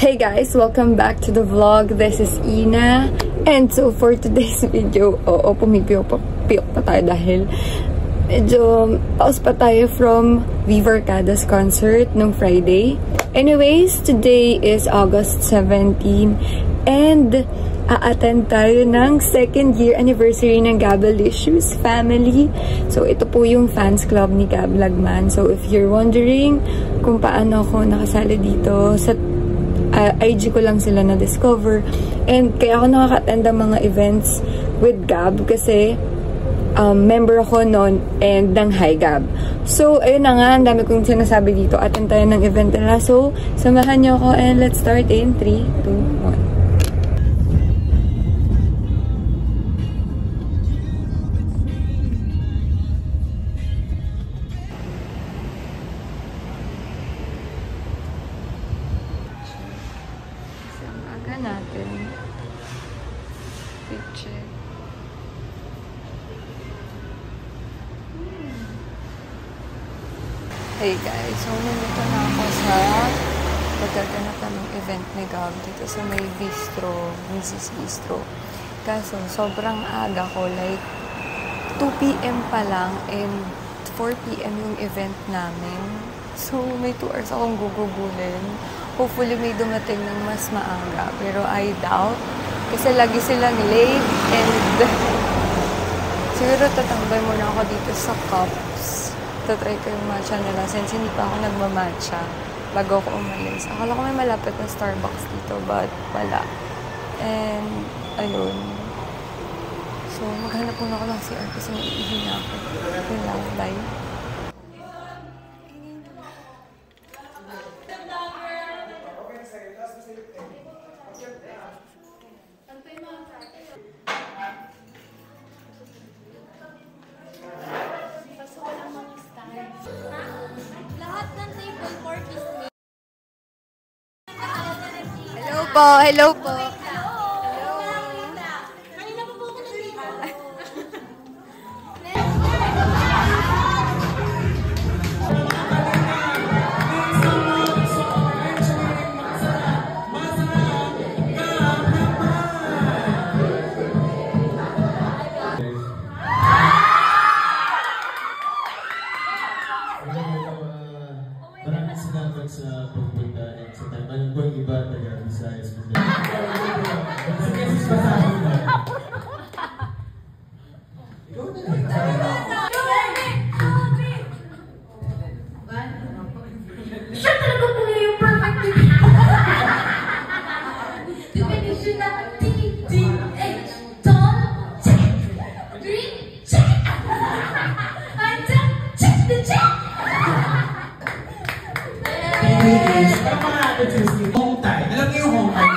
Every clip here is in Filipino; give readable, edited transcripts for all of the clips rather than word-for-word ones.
Hey guys, welcome back to the vlog. This is Ina. And so for today's video, pumipiyok pa tayo dahil medyo paus pa tayo from Viva Arcadas concert nung Friday. Anyways, today is August 17 and a-attend tayo ng second year anniversary ng Gabalicious family. So ito po yung fans club ni Gab Lagman. So if you're wondering kung paano ako nakasali dito, sa IG ko lang sila na-discover. And kaya ako nakaka-attend ng mga events with Gab kasi member ako noon and ng Hi Gab. So, ayun na nga, ang dami kong sinasabi dito. Attend tayo ng event nila. So, samahan niyo ako and let's start in 3, 2, 1. Natin picture. Hey guys, so nandito na ako sa pagkaganapan ng event ni Gab dito sa may bistro, Mrs. Bistro. Kaso sobrang aga ko, like 2 PM pa lang and 4 PM yung event namin. So may 2 hours akong gugugulin. Hopefully may dumating ng mas maaga. Pero I doubt. Kasi lagi silang late and siguro tatambay muna ako dito sa Cups. Tatry ko yung matcha nila since hindi pa ako nagmamatcha bago ako umalis. Akala ko may malapit na Starbucks dito but wala. And ayun. So maghanap muna ako ng CR kasi naiihi na ako. Yun lang. Bye. Hello po. Kanina pa po ako nandito. Maraming salamat sa pagpunta at sa tanong ko yung iba taga-Visayas. Siya talaga po yung perfect definition na TDH. Don, check. Green, check. And check the check. Tama natin sa home time. Alam niyo yung home time?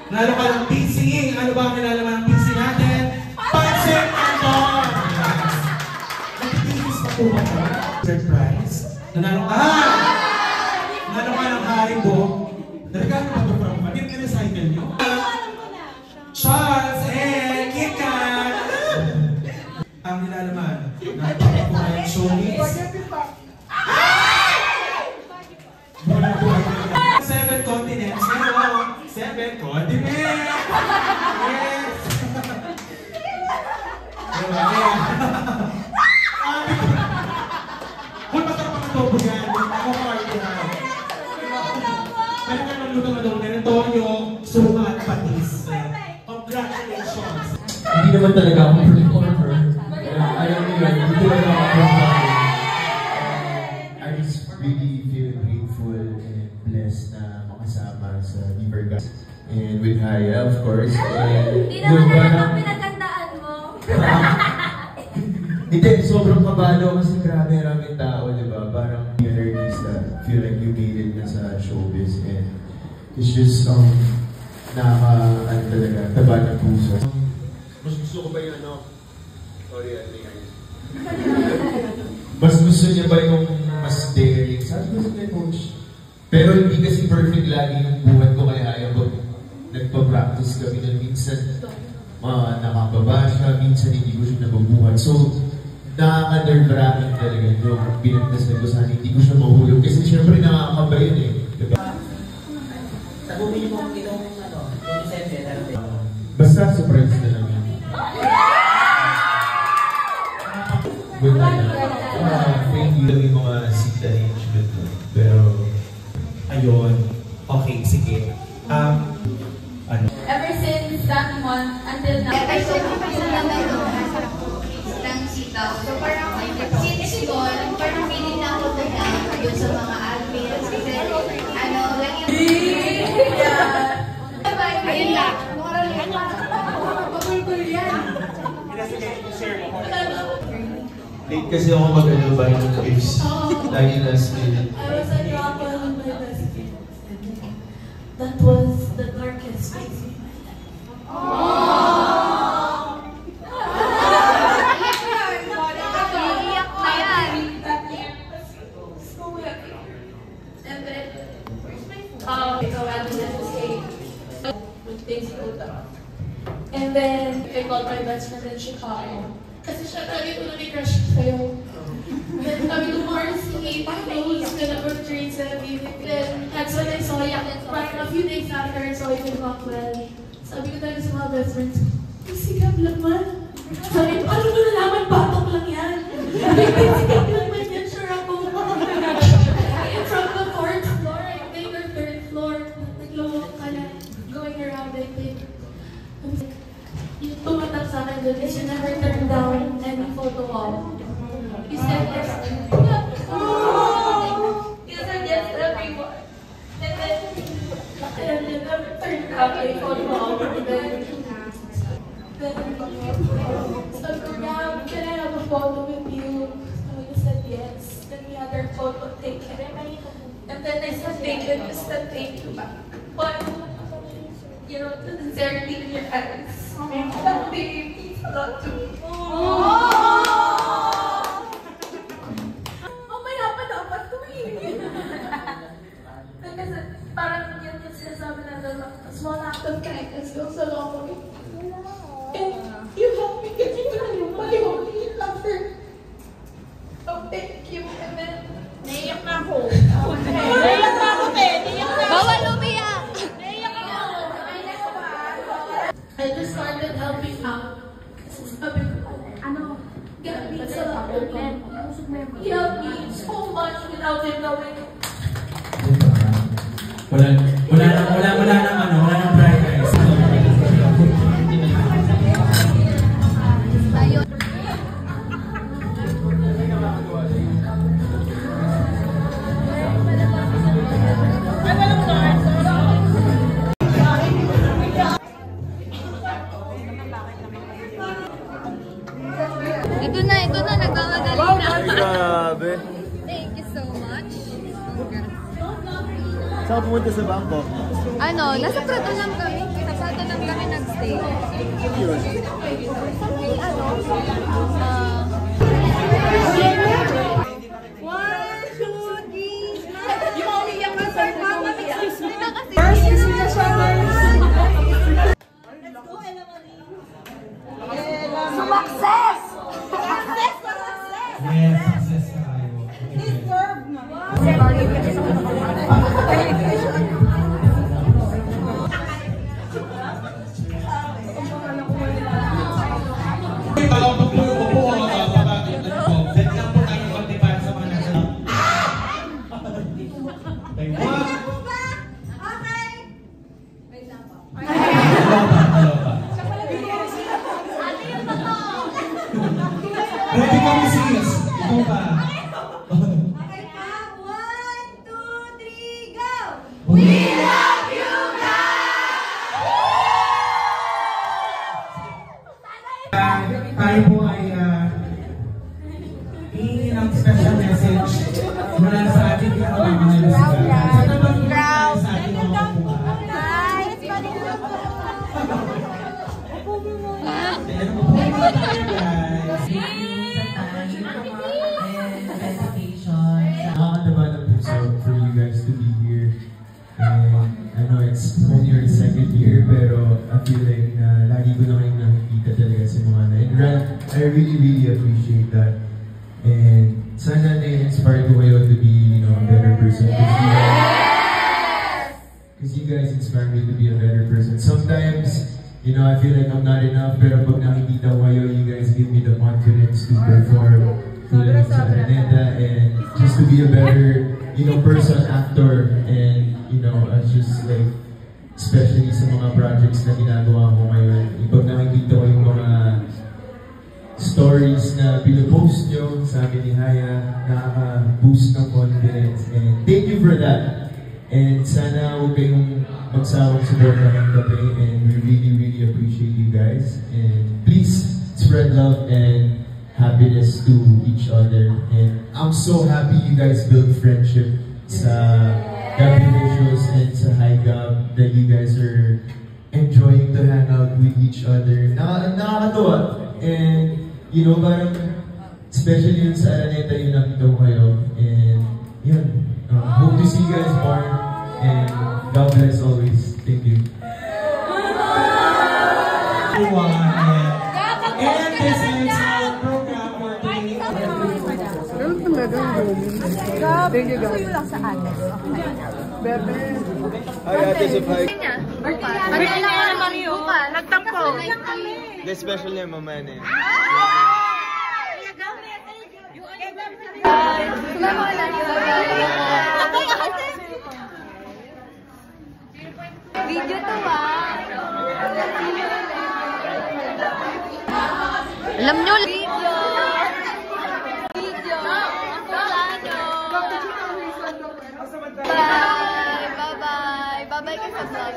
Lalo ka ng PC. Ano ba ang nilalaman ng PC natin? Pancit Anton! Nagtitis pa po ba ka? Surprise? Nanalo ka! Nanalo ka ng Haribo. Nalagano ba ito from pa? Hindi recycle nyo? Charles and Kikan! Ang nilalaman ng pagkakuha ng showbiz. 7 continents. Ano? 7 continents! Yes! Kung masarap ang adobo yan, ako party na. Meron ka ng lutong adobo na Antonio, sumat, patis. Congratulations! Hindi naman talaga ako performer. Alam mo yun, hindi talaga ako performer. I just really feel grateful and blessed na makasama sa Viva Arcadas. And with Haya, of course. Hindi naman ang pinagandaan mo. Hindi, sobrang kabalo kasi grabe-raming tao, di ba? Parang yung artista, feel like you made it na sa showbiz. And it's just, talaga, taba ng puso. Mas gusto ko ba yung ano? Sorry, Mas gusto niya ba yung mas daring? Sabi ko sa coach. Pero hindi kasi perfect lagi yung buhat ko kaya ayaw ko. Nagpa-practice kami na minsan nakababa siya, minsan hindi ko siya nababuhat. So, nakaka-nerve-wracking talaga yung pinagdasal ko sana hindi ko siya mahulog. Kasi syempre nakakaba yun eh. Diba? Sabuhin mo itong Vicente. Basta surprise na lang yun. Good na lang. Thank you lang yung mga seat arrangement. Pero, Ayun. Okay, sige. Ever since that month until now. Ng sitaw. So parang since yun, parang feeling na ako doon sa mga admins. Kasi lagi ayun lang. late kasi ako mag-buy ng gifts. Lagi last minute. I was a drop on my best friend. That was the darkest phase of my life. Iyak na yan. So happy. And then, ikaw happiness was cake. When things go down. And then, I called my best friend in Chicago. Kasi siya talaga ito nag-crush sa'yo. Then sabi ko, Marcy, who's gonna portray sa music? Then that's when I saw you. Parang a few days after I saw you in Rockwell. Sabi ko talaga sa mga best friends, sigap lang man. Sabi ko, ano mo nalaman, batok lang yan. Sigap lang man yan, sure ako. From the 4th floor, I think, or 3rd floor, naglawak ka na, going around, I think. Yung tumatak sa akin doon is you never turn down any photo wall. You said yes. You said yes to everyone. And then you never turned down any photo wall. And then sabi ko, Gab, can I have a photo with you? So you said yes. Then we had our photo taken. And then I said, thank you back. But, you know, the sincerity in your eyes. That really means a lot to me. Mamaya pa dapat to eh. Kasi parang yun yung sinasabi na a small act of kindness goes a long way. And you helped me get into my holy lover. Oh, thank you. And then, naiyak na ako. Naiyak na ako, te. Bawal umiyak! I just started helping out. Kasi sabi ko, Gabby, salamat ko. He helped me so much without him knowing. Wala nang pride, guys. Ito na, nagmamadali na. Grabe. Thank you so much. Saan ka pumunta sa Bangkok? Nasa Prato lang kami. Sa Prato lang kami nag-stay. Yun. Sumakses! Yes, success ka tayo. Deserve na. Talapag po yung upo, babagay na po. Set lang po tayo mag-debate sa mga nasa. Ready kami sis. Ikaw ba? Okay pa? 1, 2, 3, go! We love you Tayo po ay hihingi ng special message mula sa ating pinakamangal na sigaw. Sa naman sa ating mga kapuha. Guys, Upo muna tayo, guys. really appreciate that. And sana na-inspire ko kayo to be, a better person. Because you guys inspire me to be a better person. Sometimes, I feel like I'm not enough, pero pag nakikita ko kayo, you guys give me the confidence to perform tulad sa Araneta and just to be a better, person, actor, and, just like, especially sa mga projects na ginagawa ko ngayon, pag nakikita ko yung mga stories na pinopost nyo sa amin ni Haya, nakaka-boost ng confidence, and thank you for that. And sana huwag kayong magsawang support ng gabi, and we really appreciate you guys. And please spread love and happiness to each other. And I'm so happy you guys built friendship sa Gabby Visuals and sa High Gab, that you guys are enjoying to hang out with each other. Nakakatawa. And parang especially yun sa Araneta yung nakita ko kayo. And yun, hope to see you guys more. And God bless always. Thank you. And this is our program for today. Thank you guys. Hi, Ate Sofai. Ano na Mario? Nagtampo. The special niya, mamaya na yan. Video to Alam nyo, video. Bye-bye ka sa vlog.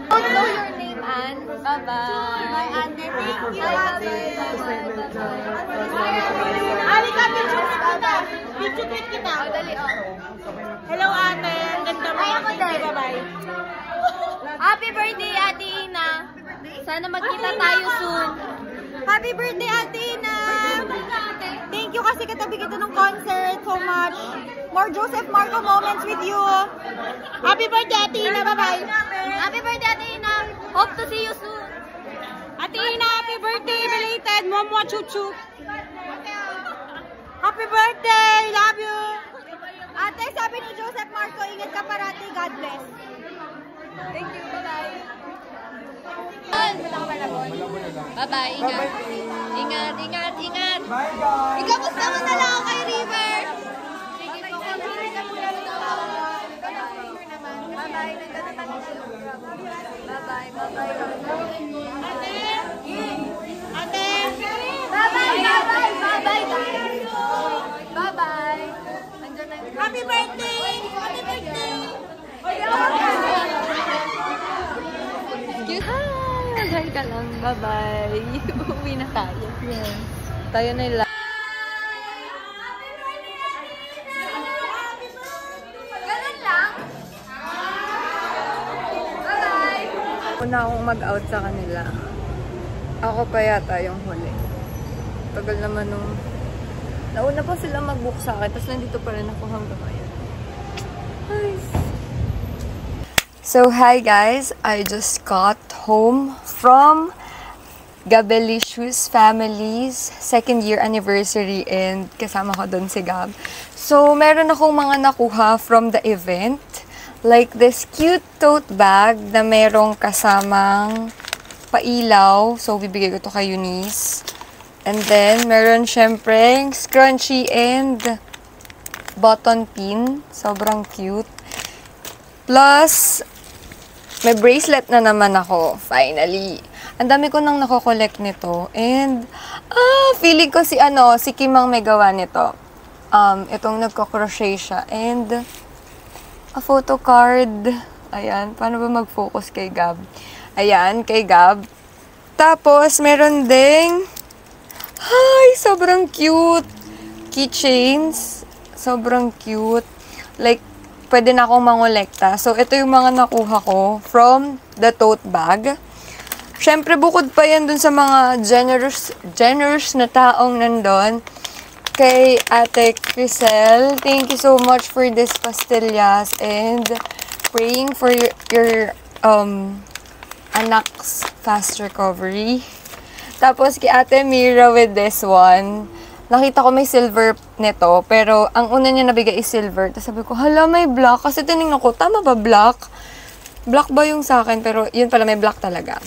Don't know your name, Anne. Bye-bye. Bye, Anne. Thank you, Ate. Ali ka, picture kita. Oh, dali, oh. Hello, Ate. Ang ganda mo. Ay, ako din. Bye-bye. Happy birthday, Ate Ina. Sana magkita tayo soon. Happy birthday, Ate Ina. Thank you kasi katabi kita ng concert so much. More Joseph Marco moments with you. Happy birthday, Ate Ina. Bye-bye. Happy birthday, Ate Ina. Hope to see you soon. Ate Ina, happy birthday, belated. Momwa chuchu. Happy birthday. Love you. Ate, sabi ni Joseph Marco, ingat ka parati. God bless. Thank you. Bye-bye. Bye-bye. Ingat. Ingat. Bye, guys! Ikamusta mo na lang kay River? Bye-bye. Happy birthday. Happy birthday. Hi ka lang. Bye-bye. Uwi na tayo. Yes. Tayo na lang. Ganun lang. Bye-bye. Una akong mag-out sa kanila. Ako pa yata yung huli. Tagal naman nung... Nauna pa sila mag-book sa akin. Tapos nandito pa rin ako hanggang ngayon. Nice. So, hi guys. I just got home from Gabelicious Family's 2nd year anniversary and kasama ko dun si Gab. So, meron akong mga nakuha from the event. Like this cute tote bag na merong kasamang pailaw. So, bibigay ko to kay Eunice. And then, meron syempre scrunchie and button pin. Sobrang cute. Plus, may bracelet na naman ako, finally. Ang dami ko nang nako-collect nito. And, feeling ko si Kim ang may gawa nito. Itong nagko-crochet siya. And, a photo card. Ayan, paano ba mag-focus kay Gab? Ayan, kay Gab. Tapos, meron ding, sobrang cute. Keychains. Sobrang cute. Like, pwede na akong mangolekta. So, ito yung mga nakuha ko from the tote bag. Siyempre, bukod pa yan dun sa mga generous na taong nandun. Kay Ate Crisel, thank you so much for this pastillas and praying for your anak's fast recovery. Tapos kay Ate Mira with this one. Nakita ko may silver nito, pero ang una niya nabigay is silver. Tapos sabi ko, hala, may black. Kasi tinignan ko, tama ba black? Black ba yung sa akin? Pero yun pala, may black talaga.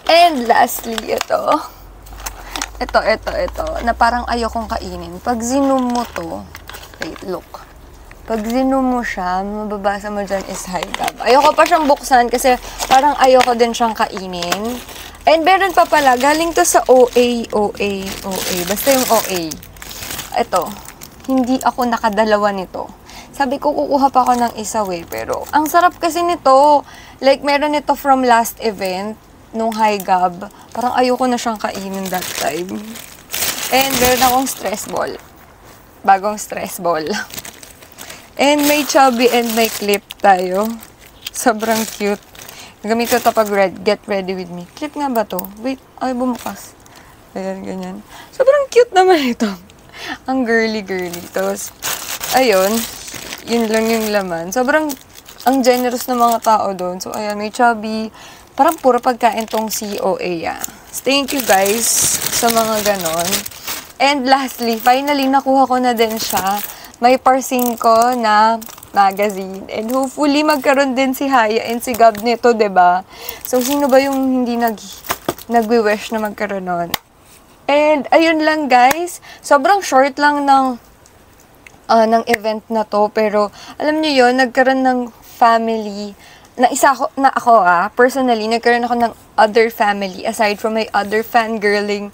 And lastly, ito. Ito. Na parang ayokong kainin. Pag zinom mo to, wait, look. Pag zinom mo siya, mababasa mo dyan is Hygab. Ayoko pa siyang buksan kasi parang ayoko din siyang kainin. And meron pa pala, galing to sa OA. Basta yung OA. Ito, hindi ako nakadalawa nito. Sabi ko, kukuha pa ako ng isa pero ang sarap kasi nito. Like, meron nito from last event, nung Hygab. Parang ayoko na siyang kainin that time. And meron akong stress ball. Bagong stress ball. And may chubby and may clip tayo. Sobrang cute. Gamit ko ito pag get ready with me. Clip nga ba to? Wait, ay bumukas. Ayan, ganyan. Sobrang cute naman ito. Ang girly-girly. Tapos, ayun. Yun lang yung laman. Sobrang, ang generous ng mga tao doon. So, ayan, may chubby. Parang puro pagkain tong COA. Thank you guys sa mga ganon. And lastly, finally, nakuha ko na din siya. May parsing ko na magazine. And hopefully, magkaroon din si Haya and si Gab nito, diba? So, sino ba yung hindi nag-wish na magkaroon nun? And, ayun lang guys. Sobrang short lang ng event na to. Pero, alam niyo yun, nagkaroon ng family na ako personally, nagkaroon ako ng other family aside from my other fangirling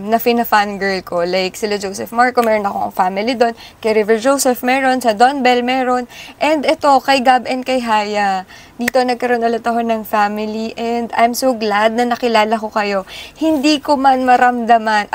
na fina-fangirl ko. Like, sila Joseph Marco, meron akong family doon. Kay River Joseph, meron. Sa Don Bell, meron. And ito, kay Gab and kay Haya. Dito, nagkaroon ulit ako ng family. And I'm so glad na nakilala ko kayo. Hindi ko man maramdaman,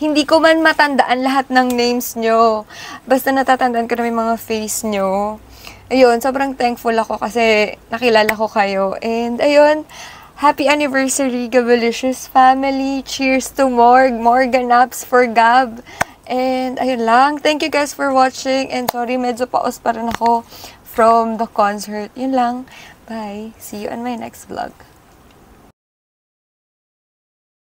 hindi ko man matandaan lahat ng names nyo. Basta natatandaan ko na may mga face nyo. Ayun, sobrang thankful ako kasi nakilala ko kayo. And ayun, happy anniversary, Gabalicious family. Cheers to more ganaps for Gab. And ayun lang, thank you guys for watching. And sorry, medyo paos pa rin ako from the concert. Yun lang. Bye. See you on my next vlog.